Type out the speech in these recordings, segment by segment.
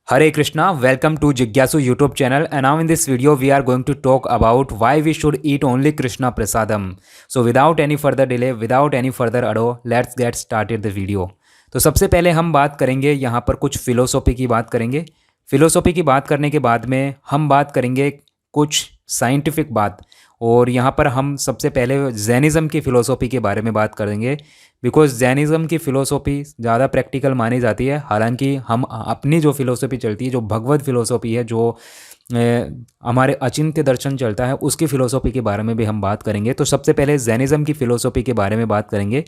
Hare Krishna, welcome to Jigyasu YouTube channel, and now in this video we are going to talk about why we should eat only Krishna Prasadam. So without any further delay, without any further ado, let's get started the video. तो सबसे पहले हम बात करेंगे यहाँ पर कुछ philosophy की बात करेंगे। फिलोसॉफी की बात करने के बाद में हम बात करेंगे कुछ साइंटिफिक बात, और यहाँ पर हम सबसे पहले जैनिज़्म की फ़िलोसॉफी के बारे में बात करेंगे, बिकॉज जैनिज़्म की फ़िलोसॉफी ज़्यादा प्रैक्टिकल मानी जाती है। हालांकि हम अपनी जो फ़िलोसॉफी चलती है, जो भगवत फ़िलोसॉफी है, जो हमारे अचिंत्य दर्शन चलता है, उसकी फ़िलोसॉफी के बारे में भी हम बात करेंगे। तो सबसे पहले जैनिज़्म की फ़िलोसॉफी के बारे में बात करेंगे।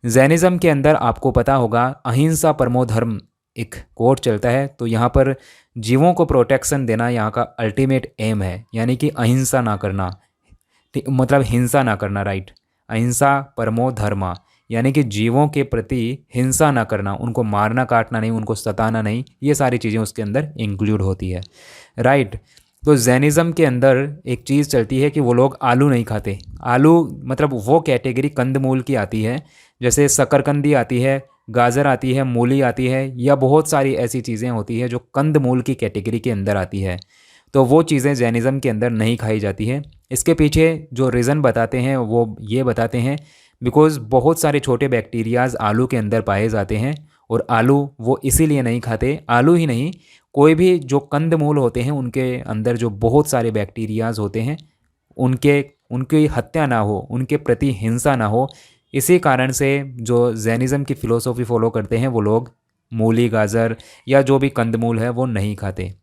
जैनिज़्म के अंदर आपको पता होगा अहिंसा परमो धर्म एक कोट चलता है। तो यहाँ पर जीवों को प्रोटेक्शन देना यहाँ का अल्टीमेट एम है, यानी कि अहिंसा ना करना, मतलब हिंसा ना करना, राइट। अहिंसा परमो धर्मा, यानी कि जीवों के प्रति हिंसा ना करना, उनको मारना काटना नहीं, उनको सताना नहीं, ये सारी चीज़ें उसके अंदर इंक्लूड होती है, राइट। तो जैनिज़्म के अंदर एक चीज़ चलती है कि वो लोग आलू नहीं खाते। आलू मतलब वो कैटेगरी कंदमूल की आती है, जैसे शकरकंदी आती है, गाजर आती है, मूली आती है, या बहुत सारी ऐसी चीज़ें होती है जो कंदमूल की कैटेगरी के अंदर आती है। तो वो चीज़ें जैनिज़्म के अंदर नहीं खाई जाती है। इसके पीछे जो रीज़न बताते हैं वो ये बताते हैं, बिकॉज़ बहुत सारे छोटे बैक्टीरियाज़ आलू के अंदर पाए जाते हैं, और आलू वो इसीलिए नहीं खाते। आलू ही नहीं, कोई भी जो कंदमूल होते हैं उनके अंदर जो बहुत सारे बैक्टीरियाज़ होते हैं, उनकी हत्या ना हो, उनके प्रति हिंसा ना हो, इसी कारण से जो जैनिज़्म की फ़िलोसॉफी फॉलो करते हैं वो लोग मूली, गाजर या जो भी कंदमूल है वो नहीं खाते।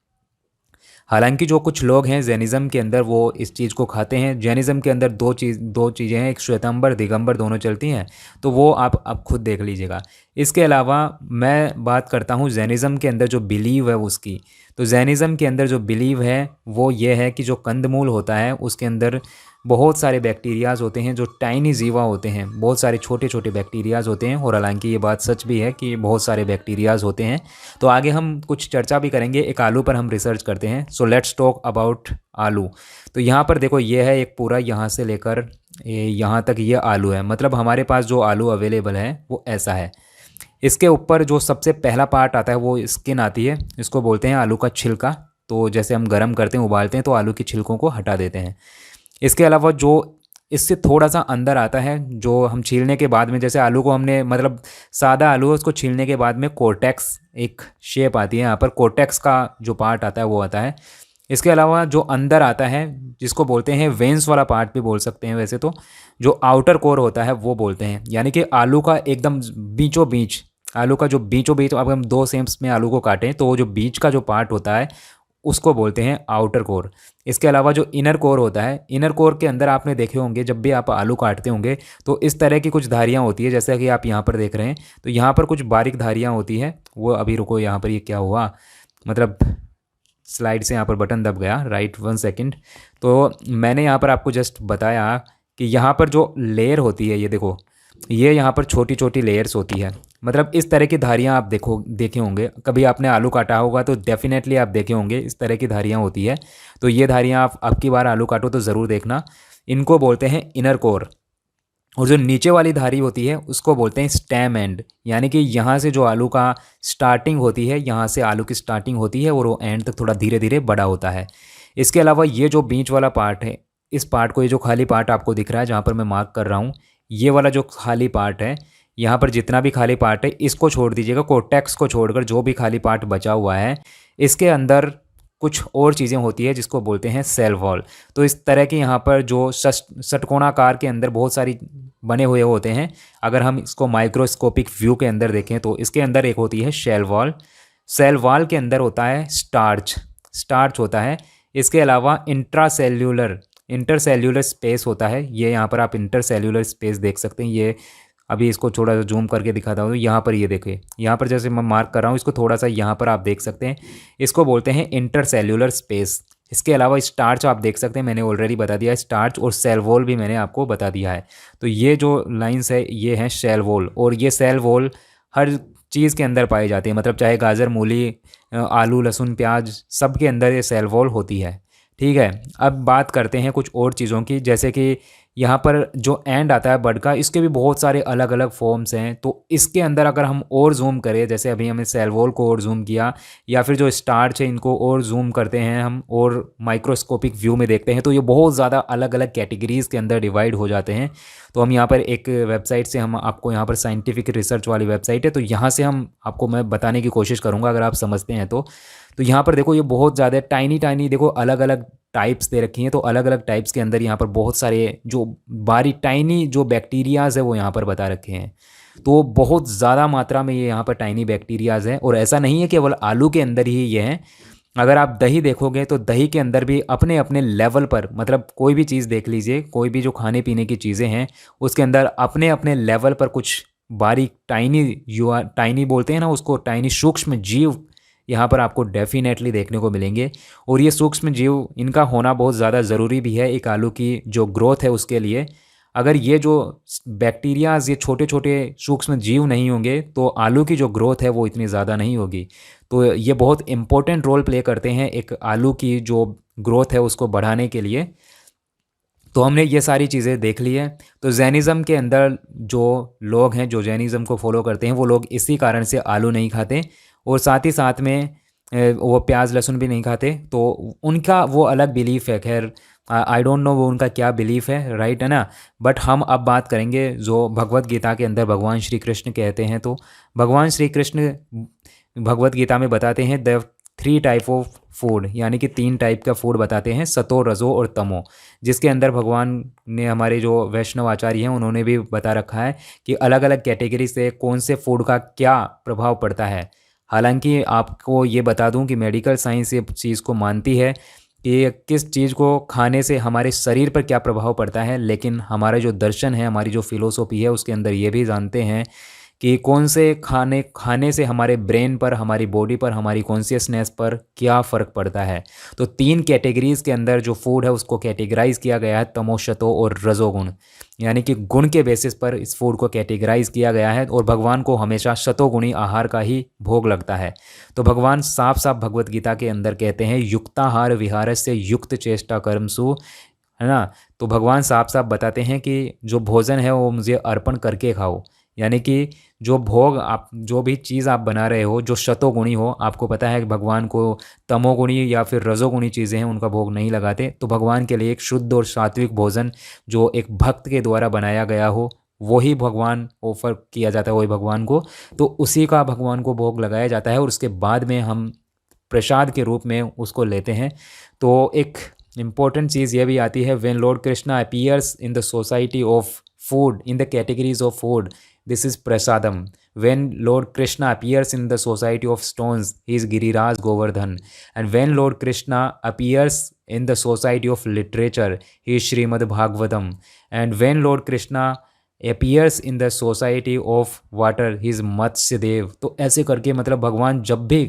हालांकि जो कुछ लोग हैं जैनिज़्म के अंदर वो इस चीज़ को खाते हैं। जैनिज़्म के अंदर दो चीज़ें हैं, एक श्वेतांबर दिगंबर दोनों चलती हैं, तो वो आप खुद देख लीजिएगा। इसके अलावा मैं बात करता हूँ जैनिज़्म के अंदर जो बिलीव है उसकी। तो जैनिज़्म के अंदर जो बिलीव है वो ये है कि जो कंदमूल होता है उसके अंदर बहुत सारे बैक्टीरियाज़ होते हैं, जो टाइनी जीवा होते हैं, बहुत सारे छोटे छोटे बैक्टीरियाज़ होते हैं। और हालांकि ये बात सच भी है कि बहुत सारे बैक्टीरियाज़ होते हैं। तो आगे हम कुछ चर्चा भी करेंगे, एक आलू पर हम रिसर्च करते हैं। सो लेट्स टॉक अबाउट आलू। तो यहाँ पर देखो, ये है एक पूरा, यहाँ से लेकर यहाँ तक ये आलू है। मतलब हमारे पास जो आलू अवेलेबल है वो ऐसा है। इसके ऊपर जो सबसे पहला पार्ट आता है वो स्किन आती है, इसको बोलते हैं आलू का छिलका। तो जैसे हम गर्म करते हैं, उबालते हैं, तो आलू के छिलकों को हटा देते हैं। इसके अलावा जो इससे थोड़ा सा अंदर आता है, जो हम छीलने के बाद में, जैसे आलू को हमने, मतलब सादा आलू है, उसको छीलने के बाद में कोर्टेक्स एक शेप आती है, यहाँ पर कोर्टेक्स का जो पार्ट आता है वो आता है। इसके अलावा जो अंदर आता है, जिसको बोलते हैं वेंस वाला पार्ट भी बोल सकते हैं वैसे तो, जो आउटर कोर होता है वो बोलते हैं। यानी कि आलू का एकदम बीचों बीच, आलू का जो बीचों बीच, अगर हम दो सेम्स में आलू को काटें तो वो जो बीच का जो पार्ट होता है उसको बोलते हैं आउटर कोर। इसके अलावा जो इनर कोर होता है, इनर कोर के अंदर आपने देखे होंगे जब भी आप आलू काटते होंगे तो इस तरह की कुछ धारियाँ होती है, जैसा कि आप यहाँ पर देख रहे हैं। तो यहाँ पर कुछ बारीक धारियाँ होती है। वो अभी रुको, यहाँ पर ये क्या हुआ, मतलब स्लाइड से यहाँ पर बटन दब गया, राइट, 1 सेकेंड। तो मैंने यहाँ पर आपको जस्ट बताया कि यहाँ पर जो लेयर होती है, ये देखो, ये यहाँ पर छोटी छोटी लेयर्स होती है। मतलब इस तरह की धारियाँ आप देखे होंगे, कभी आपने आलू काटा होगा तो डेफिनेटली आप देखे होंगे इस तरह की धारियाँ होती है। तो ये धारियाँ आप अब की बार आलू काटो तो ज़रूर देखना। इनको बोलते हैं इनर कोर। और जो नीचे वाली धारी होती है उसको बोलते हैं स्टेम एंड, यानी कि यहाँ से जो आलू का स्टार्टिंग होती है, यहाँ से आलू की स्टार्टिंग होती है और वो एंड तक थोड़ा धीरे धीरे बड़ा होता है। इसके अलावा ये जो बीच वाला पार्ट है, इस पार्ट को, ये जो खाली पार्ट आपको दिख रहा है जहाँ पर मैं मार्क कर रहा हूँ, ये वाला जो खाली पार्ट है, यहाँ पर जितना भी खाली पार्ट है इसको छोड़ दीजिएगा, कोर्टेक्स को छोड़कर जो भी खाली पार्ट बचा हुआ है, इसके अंदर कुछ और चीज़ें होती है जिसको बोलते हैं सेल वॉल। तो इस तरह के यहाँ पर जो षटकोणाकार के अंदर बहुत सारी बने हुए होते हैं। अगर हम इसको माइक्रोस्कोपिक व्यू के अंदर देखें तो इसके अंदर एक होती है सेल वॉल। सेल वॉल के अंदर होता है स्टार्च होता है। इसके अलावा इंटरसेल्यूलर स्पेस होता है। ये यहाँ पर आप इंटरसेल्यूलर स्पेस देख सकते हैं। ये अभी इसको थोड़ा सा जूम करके दिखाता हूँ। यहाँ पर ये देखिए, यहाँ पर जैसे मैं मार्क कर रहा हूँ, इसको थोड़ा सा यहाँ पर आप देख सकते हैं, इसको बोलते हैं इंटरसेल्यूलर स्पेस। इसके अलावा स्टार्च आप देख सकते हैं, मैंने ऑलरेडी बता दिया है, स्टार्च और सेल वॉल भी मैंने आपको बता दिया है। तो ये जो लाइंस है ये हैं सेल वॉल, और ये सेल वॉल हर चीज़ के अंदर पाई जाती है। मतलब चाहे गाजर, मूली, आलू, लहसुन, प्याज, सब के अंदर ये सेल वॉल होती है। ठीक है, अब बात करते हैं कुछ और चीज़ों की, जैसे कि यहाँ पर जो एंड आता है बर्ड का, इसके भी बहुत सारे अलग अलग फॉर्म्स हैं। तो इसके अंदर अगर हम और जूम करें, जैसे अभी हमने सेल वॉल को और जूम किया, या फिर जो स्टार्च है इनको और जूम करते हैं हम और माइक्रोस्कोपिक व्यू में देखते हैं, तो ये बहुत ज़्यादा अलग अलग कैटेगरीज़ के अंदर डिवाइड हो जाते हैं। तो हम यहाँ पर एक वेबसाइट से, हम आपको यहाँ पर साइंटिफिक रिसर्च वाली वेबसाइट है, तो यहाँ से हम आपको मैं बताने की कोशिश करूँगा अगर आप समझते हैं तो यहाँ पर देखो ये बहुत ज़्यादा टाइनी टाइनी, देखो अलग अलग टाइप्स दे रखी हैं। तो अलग अलग टाइप्स के अंदर यहाँ पर बहुत सारे जो बारी टाइनी जो बैक्टीरियाज़ है वो यहाँ पर बता रखे हैं। तो बहुत ज़्यादा मात्रा में ये यहाँ पर टाइनी बैक्टीरियाज़ हैं। और ऐसा नहीं है केवल आलू के अंदर ही ये हैं, अगर आप दही देखोगे तो दही के अंदर भी अपने अपने लेवल पर, मतलब कोई भी चीज़ देख लीजिए, कोई भी जो खाने पीने की चीज़ें हैं उसके अंदर अपने अपने लेवल पर कुछ बारीक टाइनी बोलते हैं ना उसको, टाइनी सूक्ष्म जीव यहाँ पर आपको डेफिनेटली देखने को मिलेंगे। और ये सूक्ष्म जीव, इनका होना बहुत ज़्यादा ज़रूरी भी है एक आलू की जो ग्रोथ है उसके लिए। अगर ये जो बैक्टीरियाज, ये छोटे छोटे सूक्ष्म जीव नहीं होंगे तो आलू की जो ग्रोथ है वो इतनी ज़्यादा नहीं होगी। तो ये बहुत इम्पोर्टेंट रोल प्ले करते हैं एक आलू की जो ग्रोथ है उसको बढ़ाने के लिए। तो हमने ये सारी चीज़ें देख ली है। तो जैनिज़्म के अंदर जो लोग हैं, जो जैनिज़्म को फॉलो करते हैं, वो लोग इसी कारण से आलू नहीं खाते, और साथ ही साथ में वो प्याज लहसुन भी नहीं खाते। तो उनका वो अलग बिलीफ है। खैर आई डोंट नो वो उनका क्या बिलीफ है, राइट है ना। बट हम अब बात करेंगे जो भगवत गीता के अंदर भगवान श्री कृष्ण कहते हैं। तो भगवान श्री कृष्ण भगवत गीता में बताते हैं द 3 टाइप ऑफ फूड, यानी कि 3 टाइप का फूड बताते हैं, सतो, रजो और तमो। जिसके अंदर भगवान ने, हमारे जो वैष्णव आचार्य हैं उन्होंने भी बता रखा है कि अलग अलग कैटेगरी से कौन से फूड का क्या प्रभाव पड़ता है। हालांकि आपको ये बता दूं कि मेडिकल साइंस ये चीज़ को मानती है कि किस चीज़ को खाने से हमारे शरीर पर क्या प्रभाव पड़ता है, लेकिन हमारा जो दर्शन है, हमारी जो फिलोसॉफी है उसके अंदर ये भी जानते हैं कि कौन से खाने से हमारे ब्रेन पर, हमारी बॉडी पर, हमारी कॉन्शियसनेस पर क्या फ़र्क पड़ता है। तो 3 कैटेगरीज़ के अंदर जो फूड है उसको कैटेगराइज़ किया गया है, तमो, शतो और रजोगुण, यानी कि गुण के बेसिस पर इस फूड को कैटेगराइज़ किया गया है। और भगवान को हमेशा शतोगुणी आहार का ही भोग लगता है। तो भगवान साफ साफ भगवत गीता के अंदर कहते हैं युक्ताहार विहारस्य युक्त चेष्टा कर्मसु, है ना। तो भगवान साफ साफ बताते हैं कि जो भोजन है वो मुझे अर्पण करके खाओ, यानी कि जो भोग आप, जो भी चीज़ आप बना रहे हो जो शतोगुणी हो, आपको पता है कि भगवान को तमोगुणी या फिर रजोगुणी चीज़ें हैं उनका भोग नहीं लगाते। तो भगवान के लिए एक शुद्ध और सात्विक भोजन जो एक भक्त के द्वारा बनाया गया हो वही भगवान ऑफर किया जाता है, वही भगवान को, तो उसी का भगवान को भोग लगाया जाता है। और उसके बाद में हम प्रसाद के रूप में उसको लेते हैं। तो एक इम्पॉर्टेंट चीज़ ये भी आती है, when Lord Krishna appears in the society of food in the categories of food, this is prasadam. When Lord Krishna appears in the society of stones, he is Giriraj Govardhan. And when Lord Krishna appears in the society of literature, he is Srimad Bhagavatam. And when Lord Krishna appears in the society of water, he is Matsya Dev. तो ऐसे करके मतलब भगवान जब भी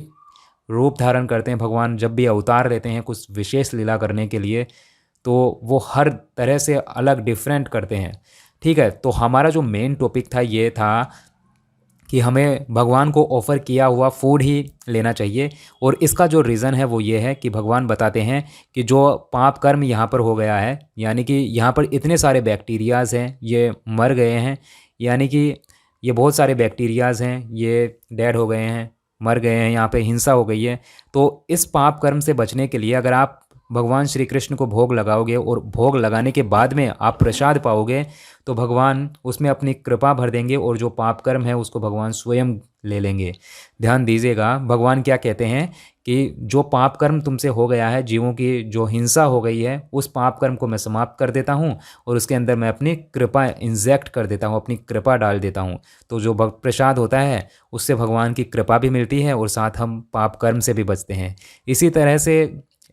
रूप धारण करते हैं, भगवान जब भी अवतार लेते हैं कुछ विशेष लीला करने के लिए, तो वो हर तरह से अलग डिफरेंट करते हैं। ठीक है, तो हमारा जो मेन टॉपिक था ये था कि हमें भगवान को ऑफ़र किया हुआ फूड ही लेना चाहिए। और इसका जो रीज़न है वो ये है कि भगवान बताते हैं कि जो पाप कर्म यहाँ पर हो गया है, यानी कि यहाँ पर इतने सारे बैक्टीरियाज़ हैं ये मर गए हैं, यानी कि ये बहुत सारे बैक्टीरियाज़ हैं ये डेड हो गए हैं, मर गए हैं, यहाँ पे हिंसा हो गई है। तो इस पाप कर्म से बचने के लिए अगर आप भगवान श्री कृष्ण को भोग लगाओगे और भोग लगाने के बाद में आप प्रसाद पाओगे तो भगवान उसमें अपनी कृपा भर देंगे और जो पाप कर्म है उसको भगवान स्वयं ले लेंगे। ध्यान दीजिएगा, भगवान क्या कहते हैं कि जो पाप कर्म तुमसे हो गया है, जीवों की जो हिंसा हो गई है, उस पाप कर्म को मैं समाप्त कर देता हूँ और उसके अंदर मैं अपनी कृपा इंजेक्ट कर देता हूँ, अपनी कृपा डाल देता हूँ। तो जो प्रसाद होता है उससे भगवान की कृपा भी मिलती है और साथ हम पाप कर्म से भी बचते हैं। इसी तरह से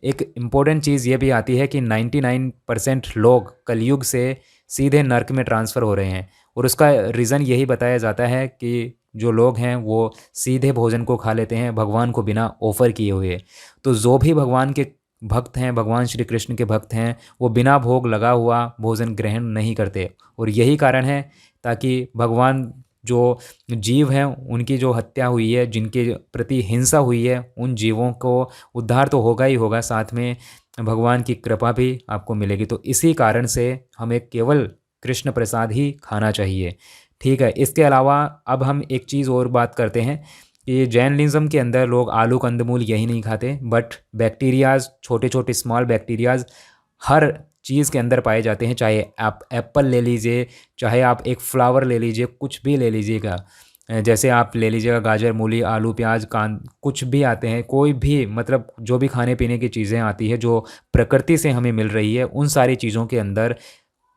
एक इम्पॉर्टेंट चीज़ ये भी आती है कि 99% लोग कलयुग से सीधे नर्क में ट्रांसफ़र हो रहे हैं और उसका रीज़न यही बताया जाता है कि जो लोग हैं वो सीधे भोजन को खा लेते हैं भगवान को बिना ऑफ़र किए हुए। तो जो भी भगवान के भक्त हैं, भगवान श्री कृष्ण के भक्त हैं, वो बिना भोग लगा हुआ भोजन ग्रहण नहीं करते और यही कारण है ताकि भगवान जो जीव हैं उनकी जो हत्या हुई है, जिनके प्रति हिंसा हुई है, उन जीवों को उद्धार तो होगा ही होगा, साथ में भगवान की कृपा भी आपको मिलेगी। तो इसी कारण से हमें केवल कृष्ण प्रसाद ही खाना चाहिए। ठीक है, इसके अलावा अब हम एक चीज़ और बात करते हैं कि जैनिज़्म के अंदर लोग आलू कंदमूल यही नहीं खाते, बट बैक्टीरियाज, छोटे छोटे स्मॉल बैक्टीरियाज हर चीज़ के अंदर पाए जाते हैं। चाहे आप एप्पल ले लीजिए, चाहे आप एक फ्लावर ले लीजिए, कुछ भी ले लीजिएगा, जैसे आप ले लीजिएगा गाजर, मूली, आलू, प्याज, कान, कुछ भी आते हैं, कोई भी मतलब जो भी खाने पीने की चीज़ें आती है जो प्रकृति से हमें मिल रही है, उन सारी चीज़ों के अंदर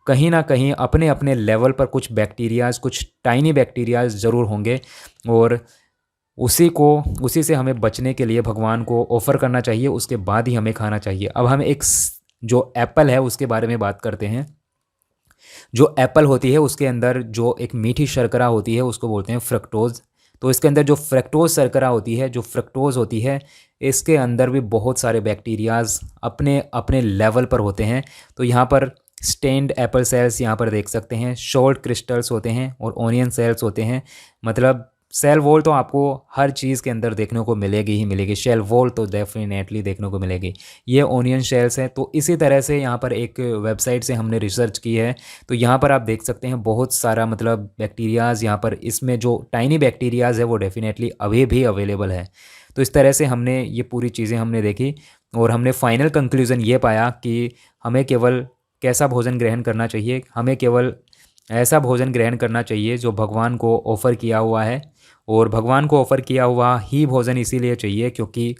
कहीं ना कहीं अपने अपने लेवल पर कुछ बैक्टीरियाज, कुछ टाइनी बैक्टीरियाज ज़रूर होंगे, और उसी से हमें बचने के लिए भगवान को ऑफ़र करना चाहिए, उसके बाद ही हमें खाना चाहिए। अब हम एक जो एप्पल है उसके बारे में बात करते हैं। जो एप्पल होती है उसके अंदर जो एक मीठी शर्करा होती है उसको बोलते हैं फ्रक्टोज़। तो इसके अंदर जो फ्रक्टोज़ शर्करा होती है, जो फ्रक्टोज़ होती है, इसके अंदर भी बहुत सारे बैक्टीरियाज अपने अपने लेवल पर होते हैं। तो यहाँ पर स्टेन्ड एप्पल सेल्स यहाँ पर देख सकते हैं, शॉर्ट क्रिस्टल्स होते हैं और ओनियन सेल्स होते हैं। मतलब सेल वॉल तो आपको हर चीज़ के अंदर देखने को मिलेगी ही मिलेगी, शेल वॉल तो डेफिनेटली देखने को मिलेगी। ये ओनियन शेल्स हैं। तो इसी तरह से यहाँ पर एक वेबसाइट से हमने रिसर्च की है, तो यहाँ पर आप देख सकते हैं बहुत सारा मतलब बैक्टीरियाज़ यहाँ पर, इसमें जो टाइनी बैक्टीरियाज़ है वो डेफिनेटली अभी भी अवेलेबल है। तो इस तरह से हमने ये पूरी चीज़ें हमने देखी और हमने फाइनल कंक्लूज़न ये पाया कि हमें केवल कैसा भोजन ग्रहण करना चाहिए, हमें केवल ऐसा भोजन ग्रहण करना चाहिए जो भगवान को ऑफ़र किया हुआ है। और भगवान को ऑफ़र किया हुआ ही भोजन इसीलिए चाहिए क्योंकि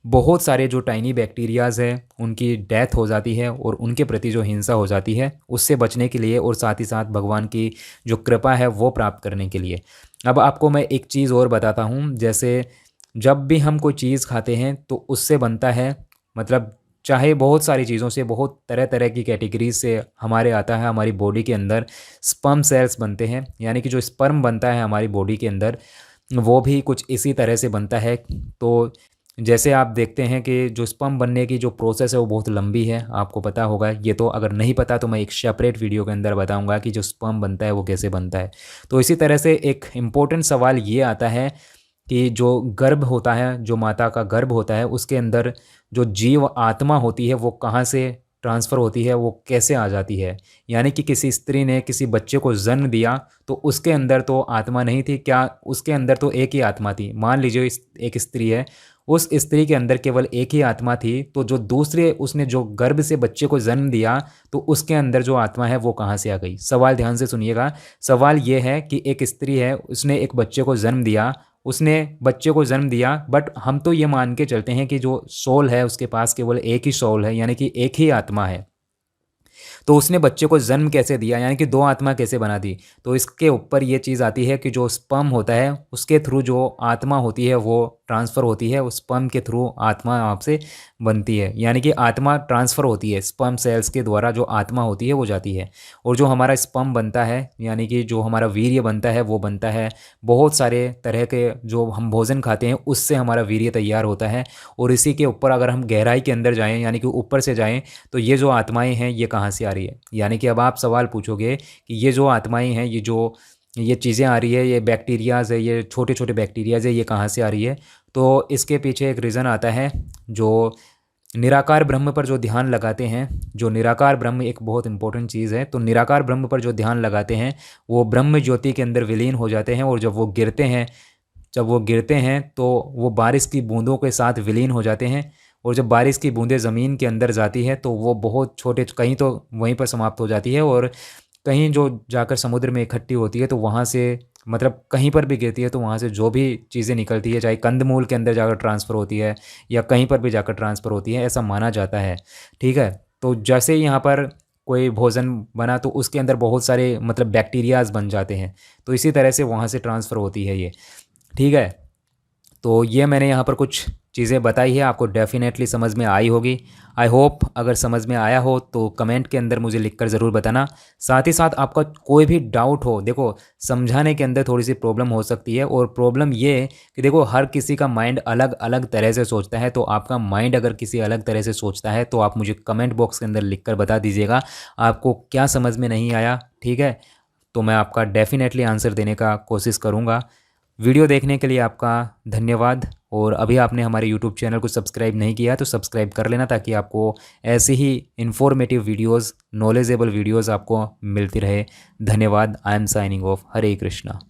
बहुत सारे जो टाइनी बैक्टीरियाज़ हैं उनकी डेथ हो जाती है और उनके प्रति जो हिंसा हो जाती है उससे बचने के लिए, और साथ ही साथ भगवान की जो कृपा है वो प्राप्त करने के लिए। अब आपको मैं एक चीज़ और बताता हूँ, जैसे जब भी हम कोई चीज़ खाते हैं तो उससे बनता है, मतलब चाहे बहुत सारी चीज़ों से, बहुत तरह तरह की कैटेगरीज से हमारे आता है, हमारी बॉडी के अंदर स्पर्म सेल्स बनते हैं, यानी कि जो स्पर्म बनता है हमारी बॉडी के अंदर वो भी कुछ इसी तरह से बनता है। तो जैसे आप देखते हैं कि जो स्पर्म बनने की जो प्रोसेस है वो बहुत लंबी है, आपको पता होगा ये, तो अगर नहीं पता तो मैं एक सेपरेट वीडियो के अंदर बताऊंगा कि जो स्पर्म बनता है वो कैसे बनता है। तो इसी तरह से एक इम्पोर्टेंट सवाल ये आता है कि जो गर्भ होता है, जो माता का गर्भ होता है, उसके अंदर जो जीव आत्मा होती है वो कहाँ से ट्रांसफ़र होती है, वो कैसे आ जाती है। यानी कि किसी स्त्री ने किसी बच्चे को जन्म दिया तो उसके अंदर तो आत्मा नहीं थी, क्या उसके अंदर तो एक ही आत्मा थी। मान लीजिए एक स्त्री है, उस स्त्री के अंदर केवल एक ही आत्मा थी, तो जो दूसरे उसने जो गर्भ से बच्चे को जन्म दिया तो उसके अंदर जो आत्मा है वो कहाँ से आ गई। सवाल ध्यान से सुनिएगा। सवाल ये है कि एक स्त्री है, उसने एक बच्चे को जन्म दिया, बट हम तो ये मान के चलते हैं कि जो सोल है उसके पास केवल एक ही सोल है, यानी कि एक ही आत्मा है। तो उसने बच्चे को जन्म कैसे दिया, यानी कि दो आत्मा कैसे बना दी। तो इसके ऊपर ये चीज़ आती है कि जो स्पर्म होता है उसके थ्रू जो आत्मा होती है वो ट्रांसफ़र होती है, उस स्पर्म के थ्रू आत्मा आपसे बनती है, यानी कि आत्मा ट्रांसफ़र होती है, स्पर्म सेल्स के द्वारा जो आत्मा होती है वो जाती है। और जो हमारा स्पर्म बनता है, यानी कि जो हमारा वीर्य बनता है, वो बनता है बहुत सारे तरह के जो हम भोजन खाते हैं उससे हमारा वीर्य तैयार होता है। और इसी के ऊपर अगर हम गहराई के अंदर जाएँ, यानी कि ऊपर से जाएँ, तो ये जो आत्माएँ हैं ये कहाँ से आ रही है। यानी कि अब आप सवाल पूछोगे कि ये जो आत्माएँ हैं, ये चीज़ें आ रही है, ये बैक्टीरियाज़ है, ये छोटे छोटे बैक्टीरियाज़ है, ये कहाँ से आ रही है। तो इसके पीछे एक रीज़न आता है, जो निराकार ब्रह्म पर जो ध्यान लगाते हैं, जो निराकार ब्रह्म एक बहुत इंपॉर्टेंट चीज़ है, तो निराकार ब्रह्म पर जो ध्यान लगाते हैं वो ब्रह्म ज्योति के अंदर विलीन हो जाते हैं। और जब वो गिरते हैं तो वो बारिश की बूंदों के साथ विलीन हो जाते हैं। और जब बारिश की बूंदें ज़मीन के अंदर जाती है तो वो बहुत छोटे, कहीं तो वहीं पर समाप्त हो जाती है और कहीं जो जाकर समुद्र में इकट्ठी होती है तो वहाँ से, मतलब कहीं पर भी गिरती है तो वहाँ से जो भी चीज़ें निकलती है, चाहे कंदमूल के अंदर जाकर ट्रांसफ़र होती है या कहीं पर भी जाकर ट्रांसफ़र होती है, ऐसा माना जाता है। ठीक है, तो जैसे यहाँ पर कोई भोजन बना तो उसके अंदर बहुत सारे मतलब बैक्टीरियाज बन जाते हैं, तो इसी तरह से वहाँ से ट्रांसफ़र होती है ये। ठीक है, तो ये मैंने यहाँ पर कुछ चीज़ें बताई है, आपको डेफिनेटली समझ में आई होगी। आई होप अगर समझ में आया हो तो कमेंट के अंदर मुझे लिखकर ज़रूर बताना। साथ ही साथ आपका कोई भी डाउट हो, देखो समझाने के अंदर थोड़ी सी प्रॉब्लम हो सकती है, और प्रॉब्लम ये है कि देखो हर किसी का माइंड अलग अलग तरह से सोचता है। तो आपका माइंड अगर किसी अलग तरह से सोचता है तो आप मुझे कमेंट बॉक्स के अंदर लिख कर बता दीजिएगा आपको क्या समझ में नहीं आया। ठीक है, तो मैं आपका डेफिनेटली आंसर देने का कोशिश करूँगा। वीडियो देखने के लिए आपका धन्यवाद। और अभी आपने हमारे यूट्यूब चैनल को सब्सक्राइब नहीं किया तो सब्सक्राइब कर लेना, ताकि आपको ऐसे ही इन्फॉर्मेटिव वीडियोस, नॉलेजेबल वीडियोस आपको मिलती रहे। धन्यवाद। I am signing off. Hare Krishna.